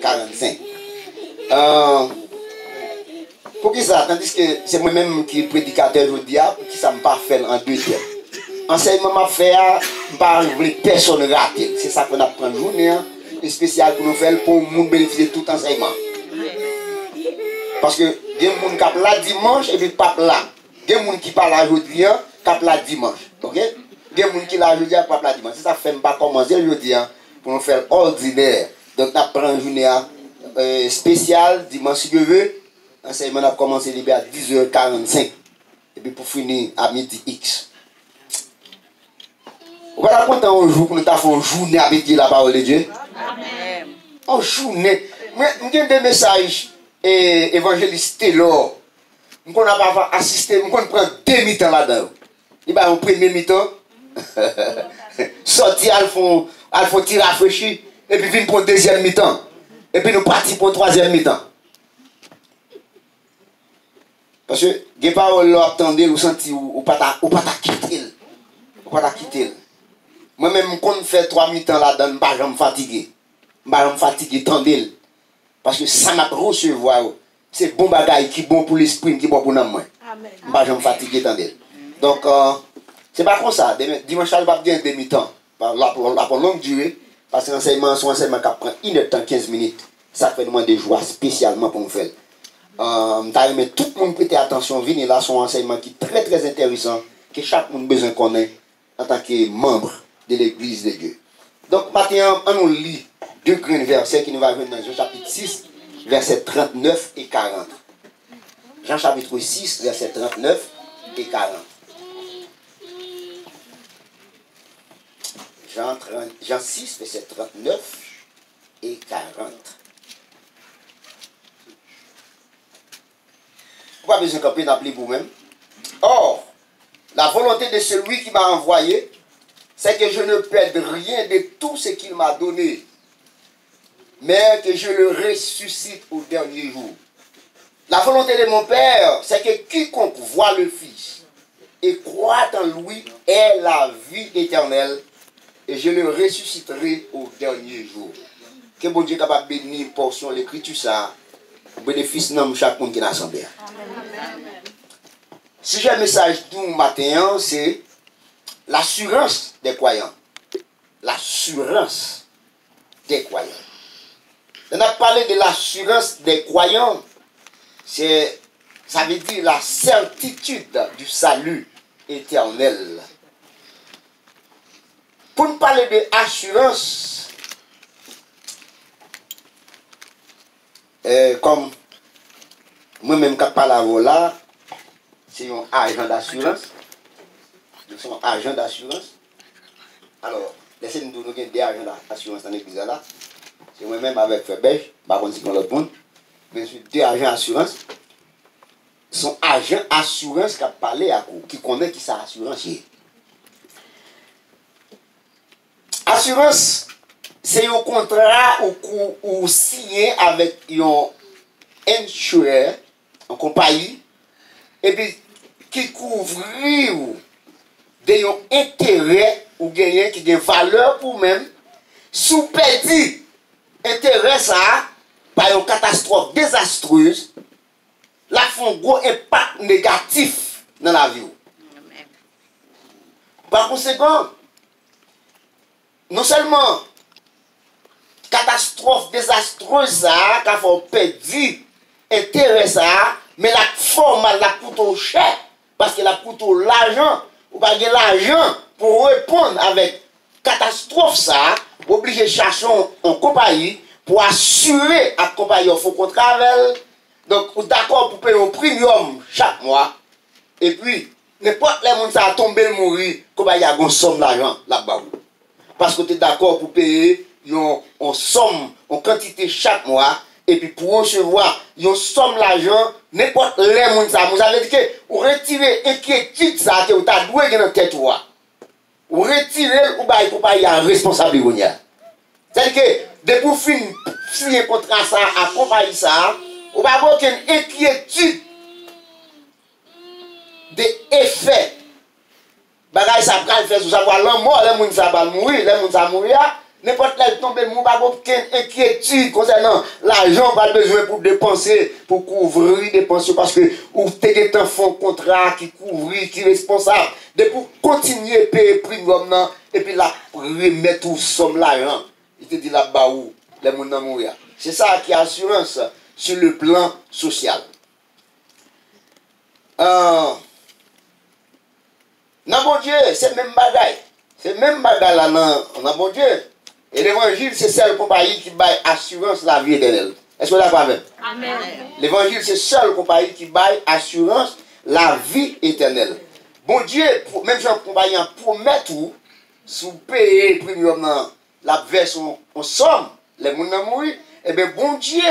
45. Pour qui ça? Tandis que c'est moi-même qui est prédicateur aujourd'hui, pour qui ça ne pas faire en deux temps. Enseignement m'a fait, pas personne rater. C'est ça qu'on apprend journée spéciale pour nous faire pour nous bénéficier de tout enseignement. Parce que il y a des gens qui sont là dimanche et puis pas là. Il y a des gens qui parlent aujourd'hui, qui sont là dimanche. OK? Il y a des gens qui sont là aujourd'hui, pas là dimanche. C'est ça fait pas commencer aujourd'hui pour nous faire ordinaire. Donc nous prenons une journée spéciale dimanche si je veux. L'enseignement a commencé à 10h45 et puis pour finir à midi X. Voilà content un jour pour nous faire une journée avec Dieu, la parole de Dieu. Amen. Une journée. J'ai des messages évangélistes là. Je n'a pas assisté, je prend 2 mi-temps là-dedans. Il va un premier mi-temps. Sortir, elles font tirer rafraîchir et puis venir pour le deuxième mi-temps. Et puis nous partons pour le troisième mi-temps. Parce que les paroles là attendez vous sentez ou pas quitter. Ou pas quitter. Moi-même, quand je fais 3 mi-temps là-dedans, je ne suis pas fatigué. Je ne suis pas fatigué, tendez. Parce que ça m'a recevoir. C'est bon bagaille qui est bon pour l'esprit, qui est bon pour nous. Je ne suis pas fatigué, tendez. Donc, c'est pas comme ça. Dimanche, je vais pas bien demi-temps. Pour longue durée. Parce que l'enseignement, son enseignement qui prend 1 heure 15 minutes. Ça fait demander de joie spécialement pour nous faire. Je tout le monde prêter attention. Venez là, son enseignement qui est très très intéressant. Que chaque monde a besoin qu'on ait en tant que membre de l'église de Dieu. Donc maintenant, on nous lit 2 grands versets qui nous va venir dans Jean chapitre 6, versets 39 et 40. Jean chapitre 6, versets 39 et 40. Jean 6, versets 39 et 40. Pourquoi besoin de d'appeler vous-même? Or, la volonté de celui qui m'a envoyé, c'est que je ne perde rien de tout ce qu'il m'a donné, mais que je le ressuscite au dernier jour. La volonté de mon Père, c'est que quiconque voit le Fils et croit en lui ait la vie éternelle, et je le ressusciterai au dernier jour. Que bon Dieu est capable de bénir une portion de l'écriture, ça, au bénéfice de chaque monde qui est dans l'assemblée. Si j'ai un message du matin, c'est l'assurance des croyants. L'assurance des croyants. On a parlé de l'assurance des croyants. Ça veut dire la certitude du salut éternel. Pour nous parler de assurance, comme moi-même qui parle là, c'est un agent d'assurance. Nous sommes agents d'assurance. Alors, laissez-nous nous donner des agents d'assurance dans l'église là. C'est moi-même avec Febej, par contre, c'est dans l'autre monde. Mais c'est 2 agents d'assurance. Son agent d'assurance qui a parlé à vous, qui connaît qui sa assurance. Assurance, c'est un contrat ou signé avec un insureur, en compagnie, et puis qui couvre des intérêts ou gagnants qui ont des valeurs pour même, sous perdu intérêt ça, par une catastrophe désastreuse, la font gros impact négatif dans la vie. Par conséquent, non seulement catastrophe désastreuse ça, qui a fait perdre intérêt ça, mais la forme la coûte cher, parce que la coûte l'argent, ou pas l'argent pour répondre avec catastrophe ça, obligé de chercher en compagnie pour assurer à la compagnie faut qu'on travaille. Donc, d'accord pour payer un premium chaque mois, et puis, n'importe les gens ça a tombé le mourir, compagnie a une somme d'argent là-bas. Parce que tu es d'accord pour payer une somme, une quantité chaque mois, et puis pour recevoir une somme d'argent, n'importe les gens ça. Vous avez dit que vous retirez l'inquiétude ça que vous avez doué dans la tête. Vous retirez ou bien pour payer un responsable. C'est-à-dire que depuis signer un contrat ça, accompagner ça, vous n'avez aucune inquiétude d'effet. Bagay ça pral faire sous savoir l'homme mort, les gens ça va mourir, les gens ça mourir, N'importe quel tombé, nous n'avons aucune inquiétude concernant l'argent qu'on a besoin pour dépenser, pour couvrir des pensions, parce que vous avez un fonds contrat qui couvre, qui est responsable, de pour continuer à payer premium, et puis là, remettre tout somme l'argent. Il te dit là-bas où les gens vont mourir. C'est ça qui est assurance sur le plan social. Non, bon Dieu, c'est même bagaille. C'est même bagaille là, non, bon Dieu. Et l'évangile, c'est seule compagnie qui baille assurance la vie éternelle. Est-ce que vous d'accord avec? Amen. L'évangile, c'est seule compagnie qui baille assurance la vie éternelle. Bon Dieu, même si on compagnie promet tout, si vous payez premium, la version en somme, les gens n'ont mourir, et bien bon Dieu,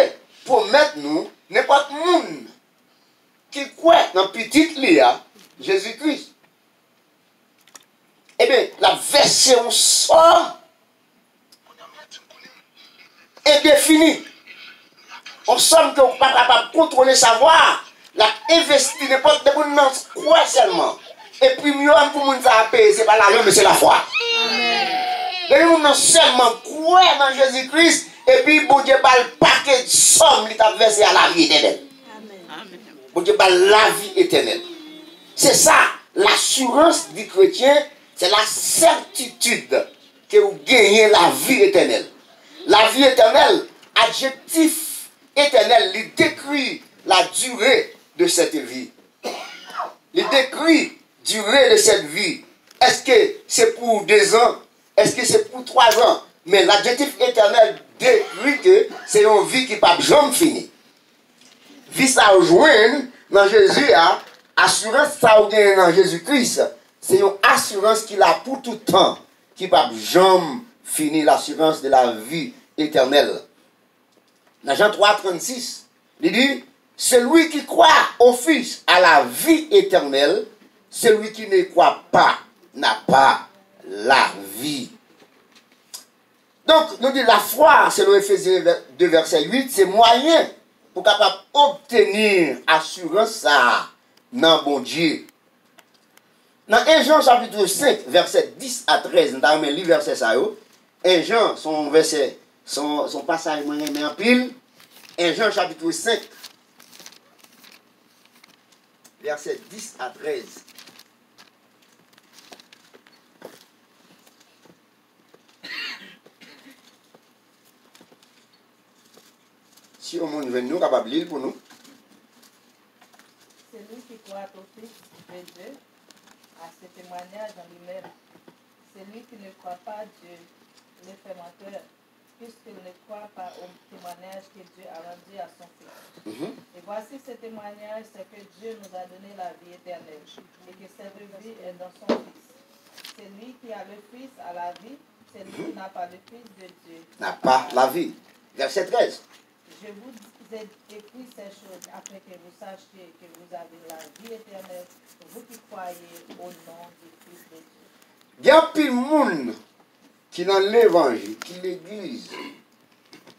promet nous, n'importe monde qui croit dans petit lia, Jésus-Christ. Eh bien, la version somme est définie. On somme que vous n'êtes pas capable de contrôler savoir, la investir n'importe de vous croit seulement. Et puis mieux pour nous payer, ce n'est pas l'argent, mais c'est la foi. Les gens seulement croient dans Jésus-Christ, et puis bon Dieu va le paquet de somme qui t'a versé à la vie éternelle. Bon Dieu va la vie éternelle. C'est ça, l'assurance du chrétien, c'est la certitude que vous gagnez la vie éternelle. La vie éternelle, adjectif éternel, il décrit la durée de cette vie. Il décrit la durée de cette vie. Est-ce que c'est pour 2 ans? Est-ce que c'est pour 3 ans? Mais l'adjectif éternel décrit que c'est une vie qui n'est pas jamais finie. Vie ça rejoint dans Jésus, assurance ça rejoint dans Jésus-Christ. C'est une assurance qu'il a pour tout temps, qui ne va jamais finir, l'assurance de la vie éternelle. Dans Jean 3, 36, il dit, celui qui croit au Fils à la vie éternelle, celui qui ne croit pas n'a pas la vie. Donc, nous dit la foi, selon Éphésiens 2, verset 8, c'est moyen pour capable obtenir assurance ça dans bon Dieu. Dans 1 Jean chapitre 5, verset 10 à 13, nous avons lu verset ça. 1 Jean, son verset, son passage moyen mais en pile. 1 Jean chapitre 5, verset 10 à 13. Si au monde veut nous, capable de lire pour nous. Celui qui croit au Fils de Dieu a ce témoignage en lui-même. Celui qui ne croit pas Dieu le fait menteur, puisqu'il ne croit pas au témoignage que Dieu a rendu à son Fils. Et voici ce témoignage, c'est que Dieu nous a donné la vie éternelle, et que cette vie est dans son Fils. Celui qui a le Fils a la vie, celui qui n'a pas le Fils de Dieu N'a pas la vie. Verset 13. Je vous ai écrit ces choses afin que vous sachiez que vous avez la vie éternelle, vous qui croyez au nom du Fils de Dieu. Il y a un pile monde qui dans l'évangile, qui l'église,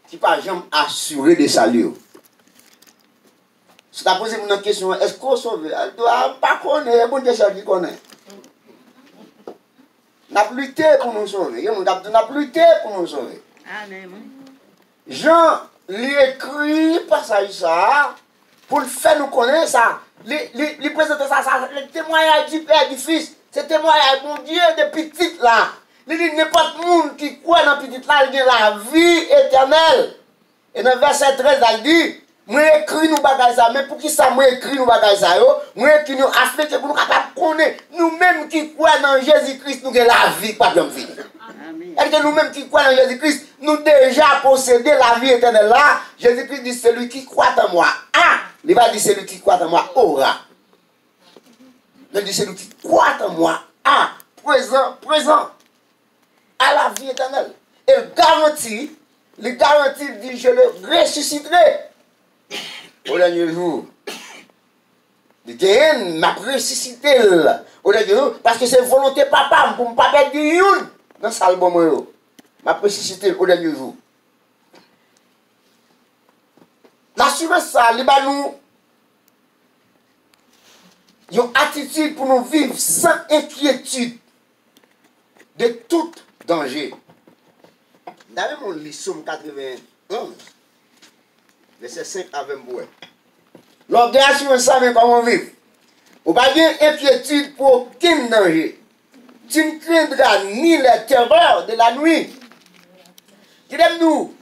qui pas jamais assuré de salut. Si tu as posé une question, est-ce qu'on sauve? Elle doit pas connaître, bon Dieu seul qui connaît. On a lutté pour nous sauver. On a lutté pour nous sauver. Amen. Jean lui écrit passage ça pour le faire nous connaître ça. Il présente ça, le témoignage du Père du Fils. Ce témoignage, mon Dieu, de petit là. Il dit n'importe monde qui croit dans petit là, il dit la vie éternelle. Et dans le verset 13, il dit, moi écrit nous bagages ça, mais pour qui ça moi écrit nous bagages ça, moi écrit nous afin que pour nous capables de connaître, nous-mêmes qui croyons dans Jésus-Christ, nous avons la vie, pas de vie. Et que nous-mêmes qui croyons en Jésus-Christ, nous déjà possédons la vie éternelle là. Jésus-Christ dit, celui qui croit en moi, il va dire, celui qui croit en moi, aura. Il dit, celui qui croit en moi, présent, à la vie éternelle. Et il garantit, il dit, je le ressusciterai au dernier jour. Il dit, m'a ressuscité au dernier jour, parce que c'est volonté papa, pour ne pas perdre une. Dans ce album, ma précité au dernier jour. L'assurance, ça, les nous, une attitude pour nous vivre sans inquiétude de tout danger. D'ailleurs, mon lit Somme 91, verset 5 à 20. L'ordre d'assurance, ça, mais comment vivre? Ou pas bien inquiétude pour aucun danger. Tu ne craindras ni les terreurs de la nuit. Tu aimes nous?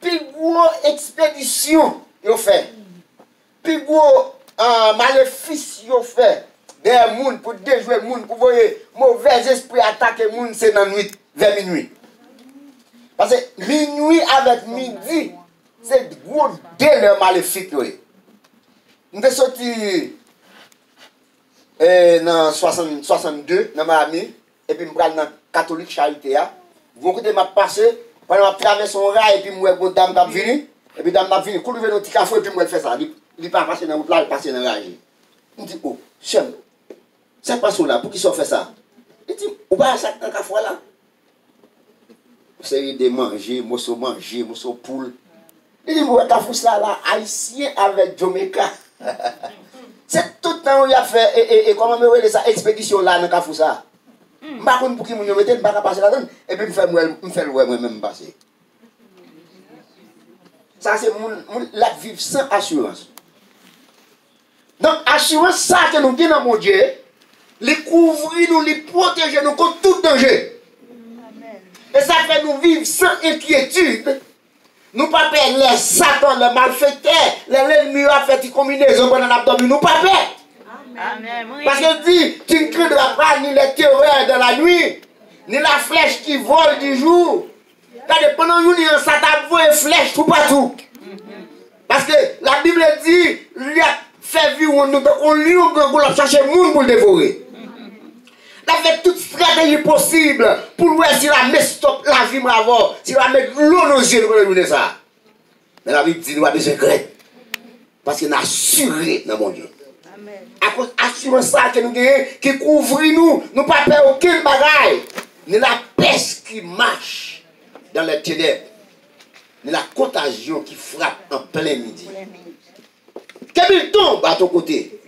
Plus gros expédition, ils fait. Plus gros maléfice, ils fait. Des gens pour déjouer les gens, pour voir mauvais esprits attaquer les gens, c'est dans la nuit, vers minuit. Parce que minuit avec midi, c'est gros délai maléfique. Nous sommes sortis dans 62, dans Miami, et puis je suis dans la catholique charité. Vous côté m'a passé, pendant que je traverse son rail, et puis je suis dame qui est venue, et puis dame qui est venue, quand je vais dans le petit café, et puis je fais ça. Il n'est pas passé dans le plat, il passe dans le rail. Je dis, oh, chum, c'est pas ça là, pour qui ça fait ça? Il dit, ou pas ça dans le café là? C'est de manger, mosso manger, mosso poule. Il dit, moi, café ça là, haïtien avec Jamaica. C'est tout le temps où il a fait, et comment me ça, expédition là dans le café ça. Je ne sais pas pour qui me mette, je ne sais pas passer là-dedans, et puis je fais moi-même passer. Ça, c'est la vivre sans assurance. Donc, assurance, ça que nous avons dans mon Dieu, les couvrir nous, les protéger nous contre tout danger. Et ça fait nous vivre sans inquiétude. Nous ne pas peur les Satan, les malfaiteurs, les ennemis à faire des combinaisons pendant l'abdomen. Nous ne pas peur. Parce que dit, tu ne craindras pas ni les terreurs de la nuit, ni la flèche qui vole du jour. Car pendant nous, Satan voit une flèche tout partout. Parce que la Bible dit, il a fait vivre, on lui pour chercher le monde pour le dévorer. Il a fait toute stratégie possible pour voir si la met stop la vie avant, si la met l'eau dans les yeux pour le ça. Mais la Bible dit, nous avons des secrets. Parce qu'il a assuré dans mon Dieu. À cause assurance ça que nous gagnons, qui couvre nous, nous pas peur aucun bagage. Ni la peste qui marche dans les ténèbres, ni la contagion qui frappe en plein midi. Qu'il tombe à ton côté,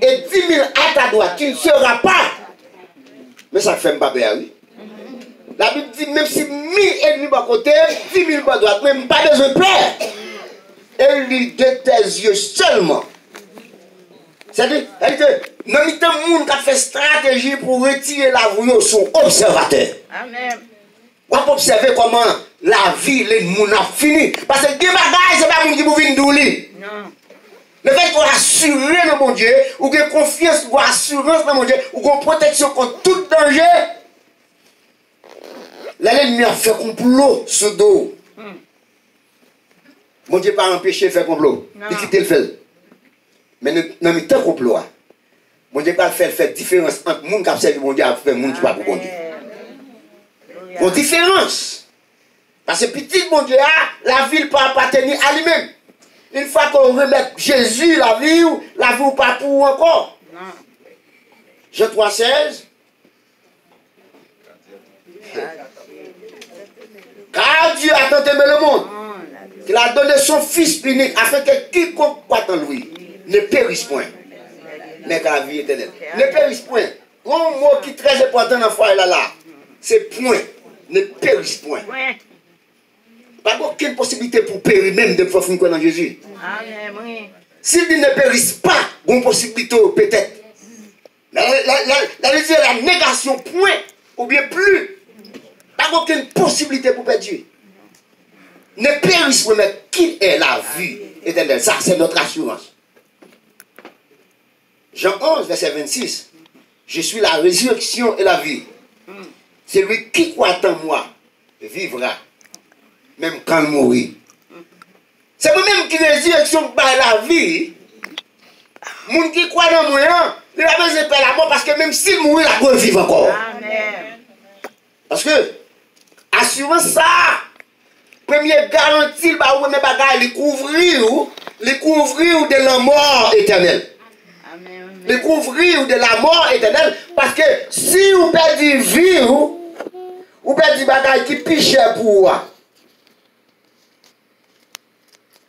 et 10 000 à ta droite, tu ne seras pas. Mais ça fait pas bien, oui. La Bible dit, même si 1000 ennemis à côté, 10 000 à droite, même pas besoin de peur. Elle lit de tes yeux seulement. C'est-à-dire que nous avons des gens qui ont fait stratégie pour retirer la vie sont observateurs. Amen. On peut observer comment la vie, les gens ont fini. Parce que des bagages, ce n'est pas les gens qui vous viennent d'ouli. Non. Le fait qu'on assurer dans mon Dieu, ou qu'on confiance, ou assurance dans mon Dieu, ou qu'on protection contre tout danger, l'ennemi a fait complot sur le dos. Mon Dieu n'a pas empêché de faire complot. Il quitte le fait. Mais dans le temps complot, mon Dieu n'a pas fait différence entre les gens qui observent mon Dieu et les gens qui ne pas pour mon Dieu. Il y a une différence. Parce que petit mon Dieu, la vie ne peut pas appartenir à lui-même. Une fois qu'on remet Jésus la vie ou pas pour encore. Jean 3,16. Car Dieu a tant aimé le monde qu'il a donné son Fils unique afin que quiconque croit en lui ne périsse point, mais que la vie éternelle. Ne périsse point. Un mot qui est très important dans le foyer là, c'est point. Ne périsse point. Pas aucune possibilité pour périr même de fois qu'on dans Jésus. S'il dit ne périsse pas, il y a une possibilité peut-être. La négation point, ou bien plus. Pas aucune possibilité pour perdre Dieu. Ne périsse pas, mais qui est la vie éternelle? Ça, c'est notre assurance. Jean 11, verset 26. Je suis la résurrection et la vie. Celui qui croit en moi vivra, même quand il mourit. C'est moi-même qui résurrection par la vie. Moun qui croit dans moi, il a besoin de la mort parce que même s'il mourit, il va vivre encore. Amen. Parce que, assurance ça, première garantie, il couvrir de la mort éternelle. Les couvrir de la mort éternelle. Parce que si vous perdez vie, vous perdez des bagages qui pichent pour vous.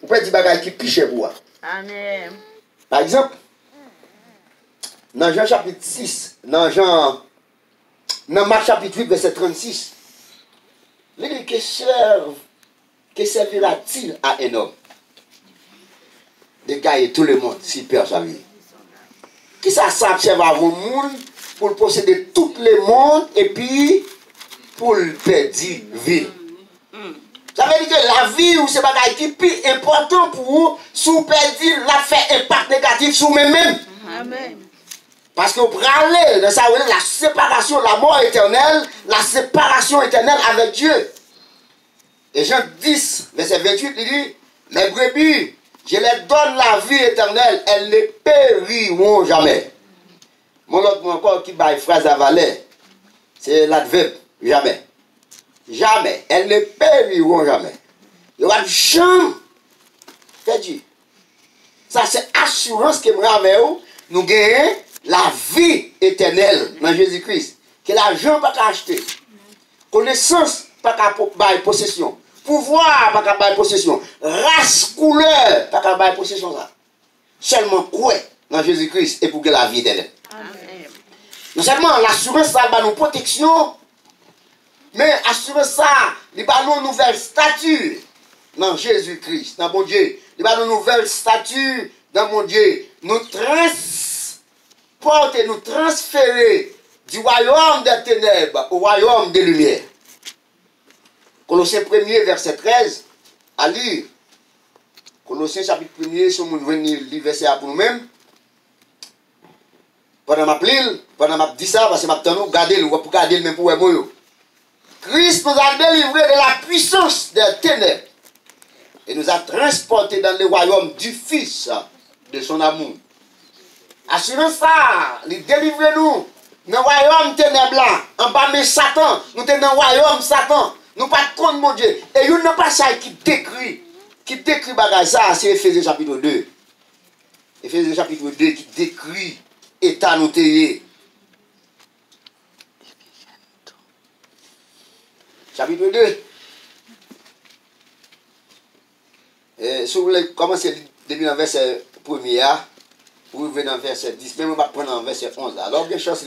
Vous perdez des bagages qui pichent pour vous. Amen. Par exemple, dans Jean chapitre 6, dans Marc chapitre 8, verset 36, Il dit que servira-t-il à un homme de gagner tout le monde s'il perd sa vie? Qui ça s'observe à vos monde pour posséder tout le monde et puis pour le perdre vie? Ça veut dire que la vie ou c'est bagage qui est plus important pour vous, si vous perdez, la fait impact négatif sur vous-même. Amen. Parce que vous parlez de ça, la séparation, la mort éternelle, la séparation éternelle avec Dieu. Et Jean 10, verset 28, il dit, mes brebis, je leur donne la vie éternelle, elles ne périront jamais. Mon autre mot encore qui bat une phrase à valer, c'est l'adverbe, jamais. Jamais. Elles ne périront jamais. Il n'y aura jamais perdu. Ça, c'est assurance que nous gagnons la vie éternelle dans Jésus-Christ. Que l'argent pas qu'à acheter. Connaissance pas qu'à bailler possession. Pouvoir pas qu'à bailler possession. Race, couleur pas qu'à bailler possession. Ça. Seulement quoi dans Jésus-Christ et pour que la vie éternelle. Non seulement l'assurance ça va nous protection. Mais assurer ça, il va nous nouvelle statue dans Jésus-Christ, dans mon Dieu. Il va nous nouvelle statue dans mon Dieu. Nous transporter, nous transférer du royaume des ténèbres au royaume des lumières. Colossiens 1er, verset 13, à lire. Colossiens chapitre 1er, si nous venons lire verset pour nous-mêmes. Pendant que je dis ça, parce que je vais garder pour garder le même pour moi. Christ nous a délivrés de la puissance des ténèbres et nous a transportés dans le royaume du Fils de son amour. Assurons ça, il délivre nous dans le royaume ténèbres là, en bas de Satan, nous sommes dans le royaume Satan, nous pas contre mon Dieu. Et il n'y a pas ça qui décrit bagage ça, c'est Éphésiens chapitre 2. Éphésiens chapitre 2 qui décrit état nous tayé. Chapitre 2. Si vous voulez commencer depuis le verset 1er, vous venez dans verset 10, mais on va prendre en verset 11. Alors, bien chance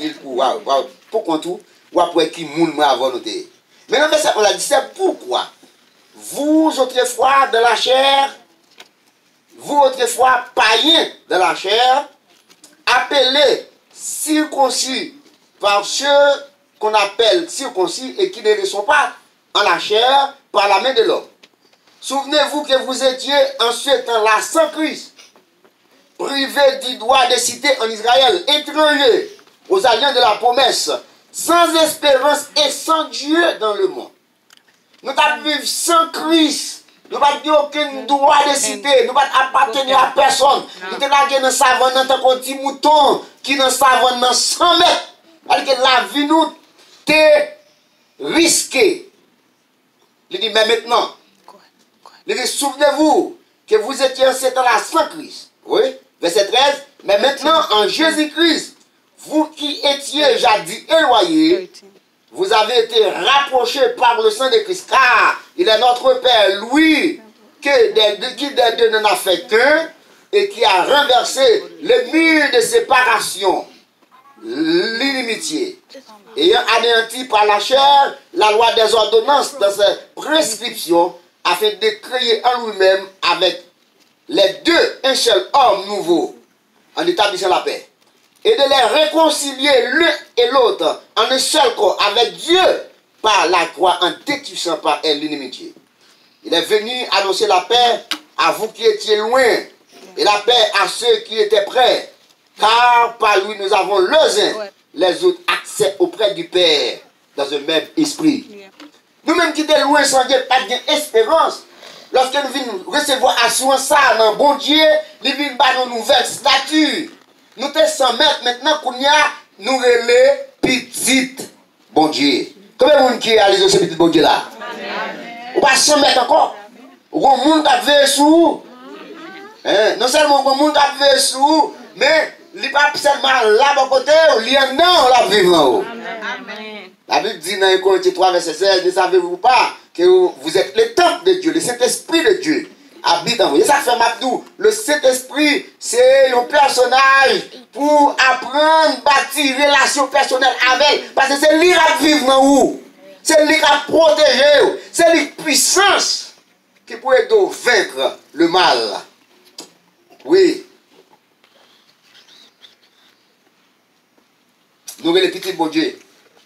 pour qu'on tout, ou après qui moun m'a avant noté. Mais dans verset 11, dit c'est pourquoi vous autrefois de la chair, vous autrefois païens de la chair, appelés circoncis par ceux qu'on appelle circoncis et qui ne le sont pas en la chair par la main de l'homme. Souvenez-vous que vous étiez en ce temps-là sans Christ, privés du droit de cité en Israël, étrangers aux alliances de la promesse, sans espérance et sans Dieu dans le monde. Nous ne vivons sans Christ. Nous n'avons aucun droit de cité. Nous ne appartenir à personne. Nous sommes dans savane dans un petit mouton qui dans savane dans 100 mètres. Alors que la vie nous est risquée. Il dit, mais maintenant, il dit, souvenez-vous que vous étiez en ce temps-là sans Christ. Oui, verset 13. Mais maintenant, en Jésus-Christ, vous qui étiez jadis éloignés, vous avez été rapprochés par le sang de Christ, car il est notre Père, lui, qui des deux n'en a fait qu'un, et qui a renversé le mur de séparation, l'inimitié, ayant anéanti par la chair la loi des ordonnances dans ses prescriptions, afin de créer en lui-même avec les deux un seul homme nouveau, en établissant la paix, et de les réconcilier l'un et l'autre en un seul corps avec Dieu par la croix, en détruisant par elle l'inimitié. Il est venu annoncer la paix à vous qui étiez loin, et la paix à ceux qui étaient près, car par lui nous avons les uns les autres accès auprès du Père dans un même esprit. Nous-mêmes qui étions loin sans Dieu, pas d'espérance. Lorsque nous venons recevoir assurance ça dans bon Dieu, nous venons par nos nouvelles statuts. Nous sommes 100 mètres maintenant qu'on y a, nous relais petite bon Dieu. Combien de monde qui réalise ce petit bon Dieu là? Ou pas 100 mètres encore? Ou un monde qui a fait sous? Non seulement un monde qui a fait sous, mais il n'est pas seulement là de côté, il y a non là vivant. La Bible dit dans 1 Corinthiens 3, verset 16, ne savez-vous pas que vous êtes le temple de Dieu, le Saint-Esprit de Dieu habite en vous. Et ça fait Mabdou. Le Saint-Esprit, c'est un personnage pour apprendre, bâtir relation personnelle avec. Parce que c'est lui qui vit dans vous. C'est lui qui a protégé. C'est lui puissance qui peut aider à vaincre le mal. Oui. Nous les petits bon Dieu.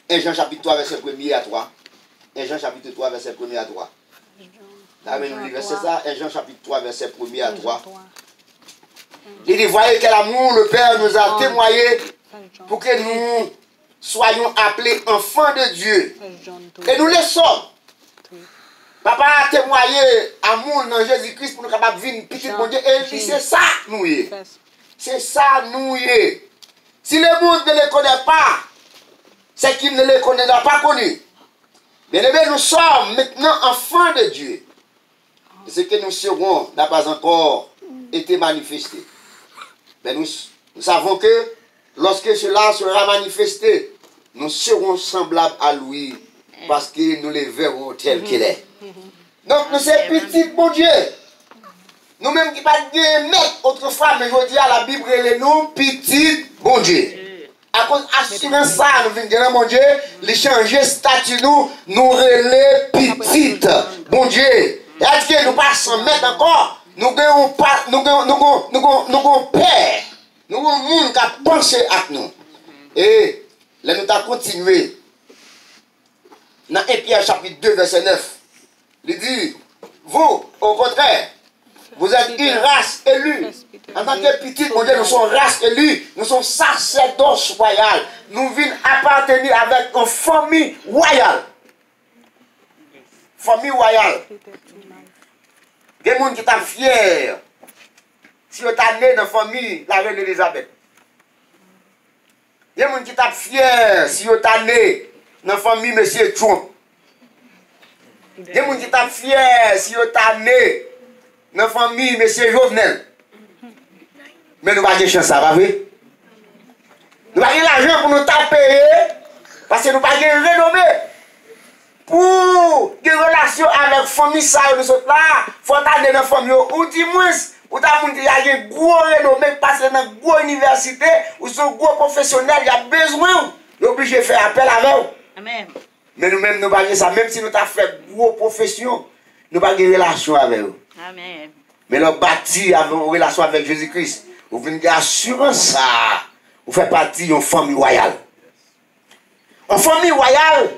1 Jean chapitre 3, verset 1er à 3. 1 Jean chapitre 3, verset 1er à 3. C'est ça, 1 Jean chapitre 3, verset 1er à 3. Il dit, voyez quel amour le Père nous a témoigné pour que nous soyons appelés enfants de Dieu. Et nous le sommes. Papa a témoigné amour dans Jésus-Christ pour nous capables de vivre petit bon Dieu. Et il dit, c'est ça nous y est. C'est ça nous y est. Si le monde ne le connaît pas, c'est qu'il ne le connaîtra pas connu. Bien aimé, nous sommes maintenant enfants de Dieu. Et ce que nous serons n'a pas encore été manifesté. Mais nous savons que lorsque cela sera manifesté, nous serons semblables à lui parce que nous les verrons tel qu'il est. Donc nous sommes petits, bon Dieu. Nous-mêmes qui ne pas mettre autrefois, mais je dis à la Bible, nous petits, bon Dieu. À cause d'assurance ça, nous venons dire, mon Dieu, les changer statut nous relais petites, bon Dieu. Est-ce que nous pas s'en mettre encore? Nous avons père. Nous avons un monde qui a pensé à nous. Et là, nous avons continué. Dans 1 Pierre chapitre 2, verset 9. Il dit, vous, au contraire, vous êtes une race élue. En tant que petite, mon Dieu, nous sommes race élue. Nous sommes sacerdoce royal. Nous venons appartenir avec une famille royale. Famille royale. Il y a des gens qui sont fiers. Si vous êtes né dans la famille, la reine Elisabeth. Il y a des gens qui sont fiers. Si vous êtes né dans la famille, M. Trump. Il y a des gens qui sont fiers. Si vous êtes né dans la famille, M. Jovenel. Mais nous n'avons pas de chance, ça va, oui? Nous n'avons pas l'argent pour nous taper, parce que nous n'avons pas de renommée. Pour des relations avec la famille, ça, nous sommes là, il faut aller dans la famille, ou du moins, ou il y a une gros renommée, parce que dans une grosse université, ou sont gros professionnels, il y a besoin, il est obligé de faire appel avec eux. Amen. Mais nous-mêmes, nous n'avons pas ça, même si nous avons fait une grosse profession, nous n'avons pas de relation avec eux. Amen. Mais nous bâti avec une relation avec Jésus-Christ. Vous venez d'assurer ça. Vous faites partie d'une famille royale. Une famille royale.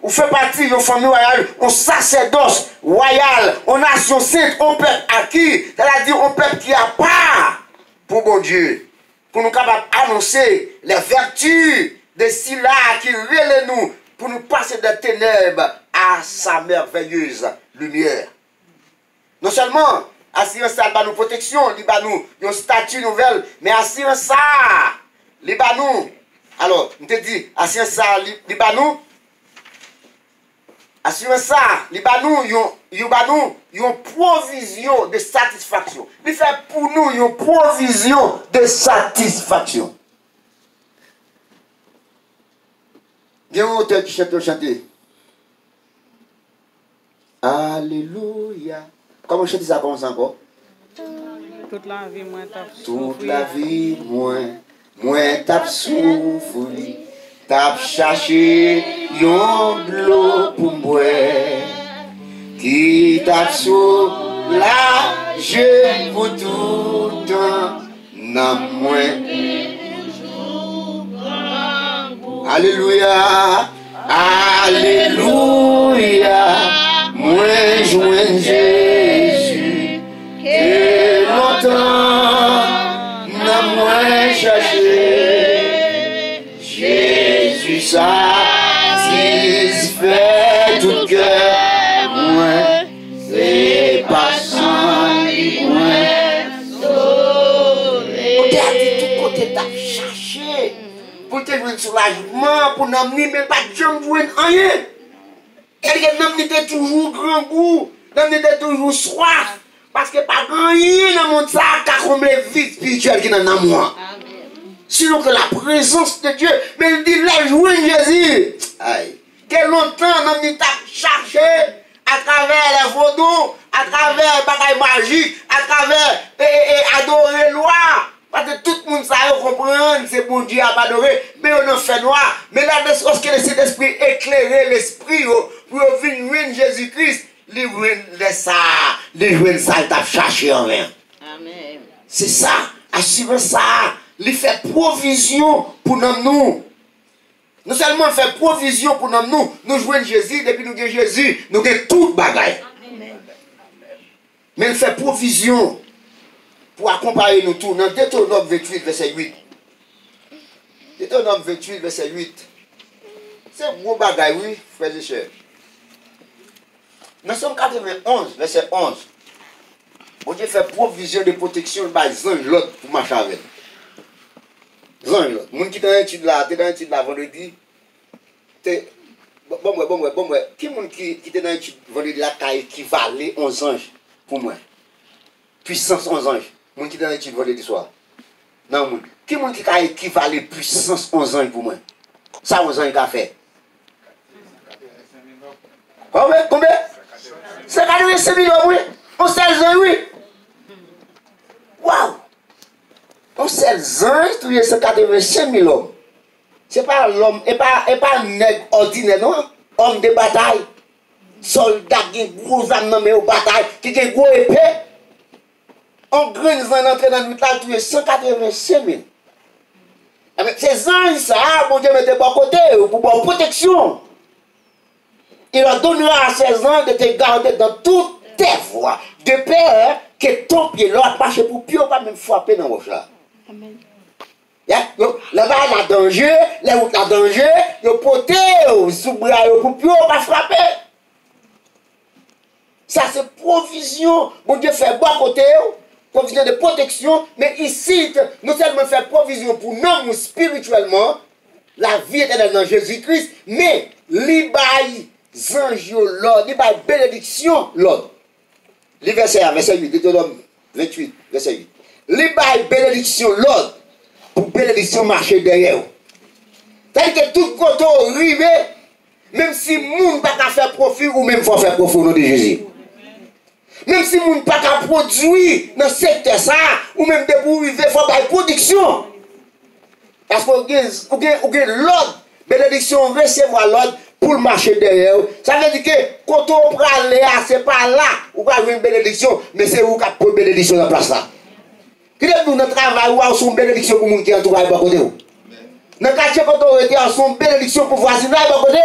Vous faites partie d'une famille royale. Un sacerdoce royal. Une nation sainte. Un peuple acquis. C'est-à-dire un peuple qui a part pour bon Dieu. Pour nous capables d'annoncer les vertus de ceux-là qui relèvent nous. Pour nous passer des ténèbres à sa merveilleuse lumière. Non seulement assurance ça, nous protection, il nous un statut nouvelle, mais assurance ça, il nous. Alors, je te dis, assurance ça, il nous. Assurance ça, il nous une provision de satisfaction. Il fait pour nous une provision de satisfaction. Il y a un auteur qui chante chanter. Alléluia. Comment je dis ça comme ça encore? Toute la vie, moi, t'as souffri. Toute la vie, moi, t'as souffri. T'as cherché yon l'eau pour moi. Qui t'a soulagé pour tout temps. N'a moins. Alléluia. Alléluia. Moi, joins Jésus, que longtemps n'a moins cherché. Jésus satisfait tout cœur, moi, c'est passant, moi, sauvé. Tout côté t'as cherché, pour te jouer un soulagement, pour n'amener, mais pas de jambes jouer rien. L'homme était toujours grand goût, l'homme était toujours soif, parce que pas rien dans mon sac qui a comblé la vie spirituelle qui est dans moi. Sinon que la présence de Dieu, mais il dit là, jouer Jésus. Aïe. Quel longtemps l'homme était cherché à travers les vaudous, à travers les bagailles magiques, à travers adorer loi, Parce que tout le monde ça comprendre, c'est bon Dieu à adorer, mais on en fait noir. Mais là, lorsque le Saint-Esprit éclairer l'esprit pour venir Jésus-Christ, les ça, il t'a cherché en vain. Amen. C'est ça, assurer ça, il fait provision pour nous. Non seulement fait provision pour nous, nous jouons Jésus, depuis nous avons Jésus, nous avons tout bagaille. Mais il fait provision pour accompagner nous tous. Dans Deutéronome 28, verset 8. Deutéronome 28, verset 8. C'est un gros bagaille, oui, frères et sœurs. Dans Somme 91, verset 11. Bon Dieu fait provision de protection par les anges l'autre pour marcher avec. Les anges l'autre. Moun qui est dans l'étude là, vendredi. Bon, qui est dans l'étude vendredi là, qui a équivalé 11 anges pour moi? Puissance 11 anges. Moun qui est dans l'étude vendredi soir. Non, moun. Qui a équivalé puissance 11 anges pour moi? Ça, 11 anges qu'a fait. Combien? C'est 85 millions, oui. On sait les oui. Waouh! On sait les anges, tu es 185 000 hommes. Ce n'est pas l'homme, et pas un nègre ordinaire, non? Homme de bataille. Soldat qui a gros âmes nommés aux batailles, qui a gros épée. On grenze en entrée dans notre là, tu es 185 000. Ces anges, ça, bon Dieu, mettez bon côté, pour bonne protection. Il leur donnera à ces anges de te garder dans toutes tes voies, de peur que ton pied leur marche pour pied, pas même frapper dans vos là. Amen. Là-bas, il y a danger, là où il y a danger, il y a poté, sous bras, pour pied, pas frapper. Ça, c'est provision. Bon Dieu fait bon côté, provision de protection, mais ici, nous seulement fait provision pour nous spirituellement, la vie éternelle dans Jésus-Christ, mais l'Ibaï. Zanjio l'ordre, il y a bénédiction l'ordre. Le verset 8, Deutéronome 28, verset 8. Il y a bénédiction l'ordre pour bénédiction marcher derrière. C'est-à-dire que tout côté arrivé, même si le monde n'a pas faire profit, ou même faut faire profit au nom de Jésus. Même si le monde n'a pas produire dans ce secteur, ça, ou même de pour arriver, il faut faire production. Parce qu'on a l'ordre, bénédiction, recevoir l'ordre. Pour le marché derrière, ça veut dire que quand on prend aller, c'est pas là où on a une bénédiction, mais c'est où qu'on a une bénédiction dans la place là. Qui est nous notre travail où on a une bénédiction pour les gens qui entourent à côté. Dans le quartier, quand on était, on a une bénédiction pour voisiner à côté.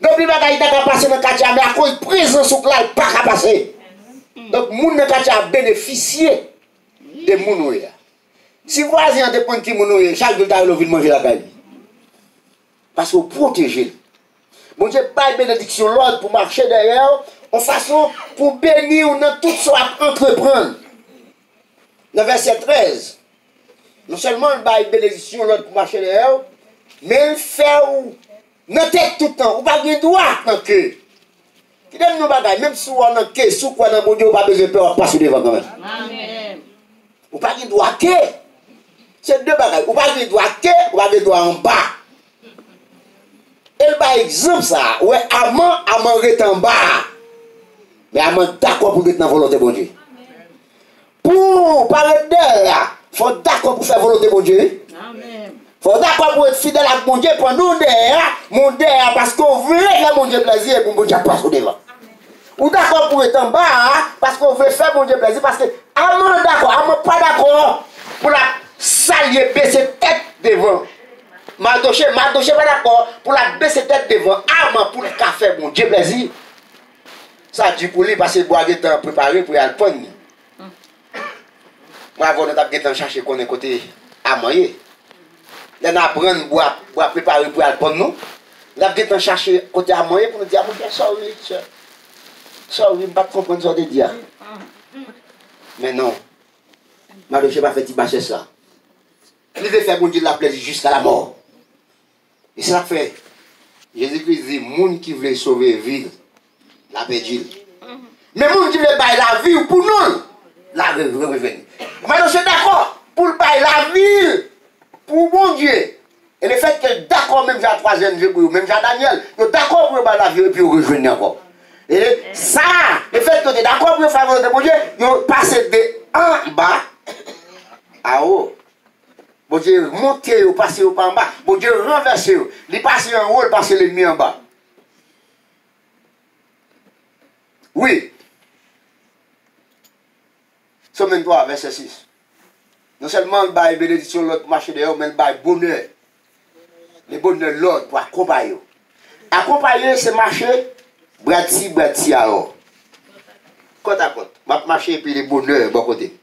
Donc, il va y avoir passer dans le quartier, mais à cause de présence au là, il pas qu'à passer. Donc, les gens dans le quartier a bénéficié de mon. Si vous voisins ont des points qui mon, chaque jour, vous avez manger la caille. Parce que vous protégez. Bon Dieu, pas de bénédiction l'ordre pour marcher derrière, en façon pour bénir dans tout ce qu'on entreprendre. Dans verset 13, non seulement il a une bénédiction l'ordre pour marcher derrière, mais il fait dans tête tout le temps. Ou pas de droit dans le cœur. Qui donne nos bagages, même si on a un cœur, sous quoi dans mon Dieu, on n'a pas besoin de peur, passer devant quand même. Amen. Ou pas de droit que. C'est deux bagages. Ou pas de droit que, ou pas de droit en bas. Et par exemple, ça, ouais, Amant est en bas. Mais Amant d'accord pour être dans la volonté de bon Dieu. Pour parler de là, il faut d'accord pour faire la volonté de bon Dieu. Amen. Il faut d'accord pour être fidèle à mon Dieu, pour nous derrière, mon derrière, parce qu'on veut faire mon Dieu plaisir et pour mon Dieu passer devant. Ou d'accord pour être en bas, parce qu'on veut faire mon Dieu plaisir, parce que Amant d'accord, Amant pas d'accord pour la saluer, baisser tête devant. Mardoché pas d'accord pour la baisser tête devant Amant pour le café, mon Dieu plaisir. Ça dit pour lui parce que boire est préparé pour y aller prendre. Moi avant de taper chercher qu'on est côté Amant. Là n'a prendre boire préparer pour y aller prendre nous. Là on chercher côté Amant pour nous dire mon Dieu sorry, pas comprendre ce que dire. Mais non. Mardoché pas fait petit bâcher ça. Il veut faire mon Dieu la plaisir jusqu'à la mort. Et ça fait, Jésus-Christ dit, moun qui veut sauver la vie, la perdu. Mais moun qui veut bailler la vie pour nous, la vie veut revenir. Maintenant, je suis d'accord pour bailler la vie pour mon Dieu. Et le fait que d'accord, même j'ai la troisième vie pour même j'ai Daniel, je suis d'accord pour bailler la vie et puis rejoindre encore. Et ça, le fait que tu es d'accord pour faire la vie de mon Dieu, je passe de en bas à haut. Bon Dieu monter ou passer au en bas. Bon Dieu renverser. Il passe en haut, il passe l'ennemi en bas. Oui. Somme 3, verset 6. Non seulement il bail bénédiction l'autre marché dehors, mais il bail bonheur. Le bonheur l'autre pour accompagner. Accompagner ce marché, brati alors. Côte à côte. Ma marché et puis le bonheur, bon côté.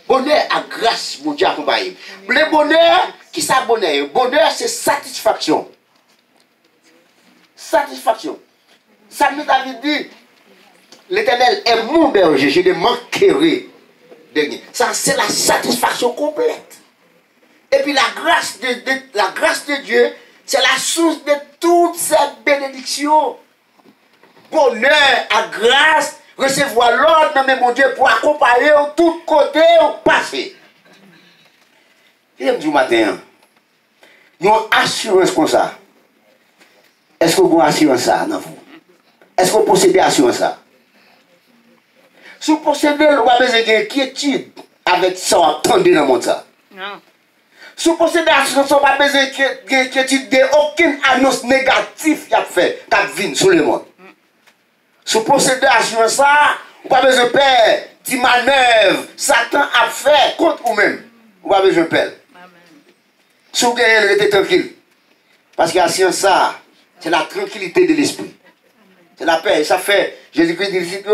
Bonheur à grâce, mon Dieu accompagné. Le bonheur, qui ça bonheur? Bonheur, c'est satisfaction. Satisfaction. Ça nous avait dit, l'Éternel est mon berger, je ne manquerai de rien. Ça, c'est la satisfaction complète. Et puis la grâce de Dieu, c'est la source de toutes ces bénédictions. Bonheur à grâce, recevoir l'ordre, mais mon Dieu, pour accompagner de tous côtés au passé. Et du matin, nous avons une assurance comme ça. Est-ce que vous avez une assurance ça dans vous? Est-ce que vous possédez assurance ça? Si vous possédez, vous avez besoin d'inquiétude avec ça, vous attendez dans le monde ça. Non. Si vous possédez assurance, vous avez besoin d'inquiétude d'aucune annonce négative qui a fait, qui a vu sur le monde. Si vous possédez assurance ça, vous n'avez pas besoin de peur, de manœuvre, Satan a fait contre vous-même. Vous n'avez pas besoin de peur. Si vous gagnez, restez tranquille. Parce que l'assurance ça, c'est la tranquillité de l'esprit. C'est la paix. Ça fait, Jésus-Christ dit ici que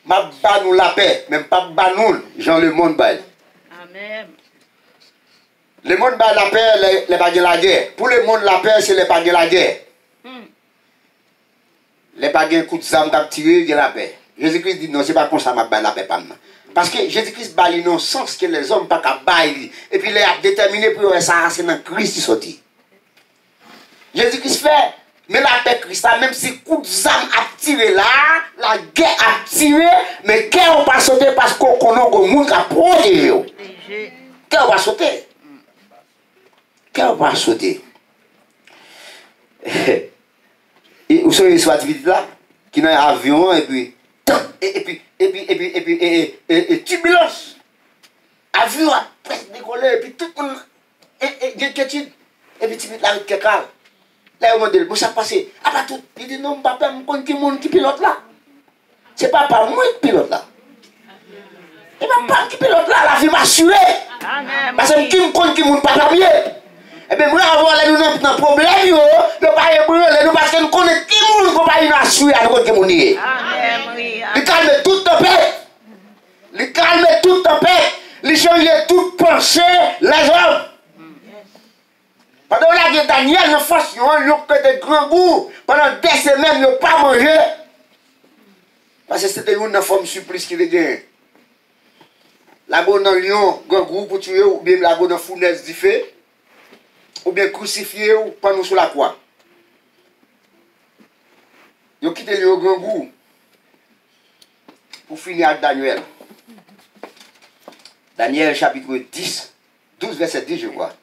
ma ba nous la paix, même pas ba nous, Jean le monde bail. Amen. Le monde bail la paix, les bagues la guerre. Pour le monde, la paix, c'est les bagues la guerre. Les bagues coup de zame qui tiré, il y a la paix. Jésus-Christ dit non, c'est pas comme ça ma bail la paix pas. Parce que Jésus-Christ bail non sens que les hommes pas qu'à bailler. Et puis il a déterminé pour ça, c'est dans Christ qui sorti. Jésus-Christ fait, mais la paix Christ, même si coup de zame a tiré là, la guerre a tiré, mais guerre n'a pas sauté parce qu'on connaît que le monde a protégé. Guerre va sauter. Guerre va sauter. Et vous savez soit vite là, qui dans un avion et puis turbulence. Avion a presque décollé et puis tout le monde inquiétude et puis tu mets la route qui est calme. Là, on m'a dit, ça passe. Ah, pas tout. Il dit, non, papa, je connais qui monde qui pilote là. C'est pas moi qui pilote là. Et papa qui pilote là, la vie m'a assuré. Parce que qui me connaît qui monde pas mieux. Et bien, moi, avant, nous avons un problème, nous pas brûler, parce que nous connaissons qui monde qui pas assuré à nous qui monde. Il calme toute tempête. Il calme toute tempête. Il change toute pensée, les hommes. Pendant que Daniel ne fasse rien, il a fait de grands goûts. Pendant des semaines, il n'a pas mangé. Parce que c'était une forme supplice qu'il a gagné. La go dans lion, grand goût pour tuer, ou bien la go dans fournaise du feu, ou bien crucifié ou pendant sous la croix. Il a quitté le grand goût pour finir avec Daniel. Daniel chapitre 10, 12 verset 10 je crois.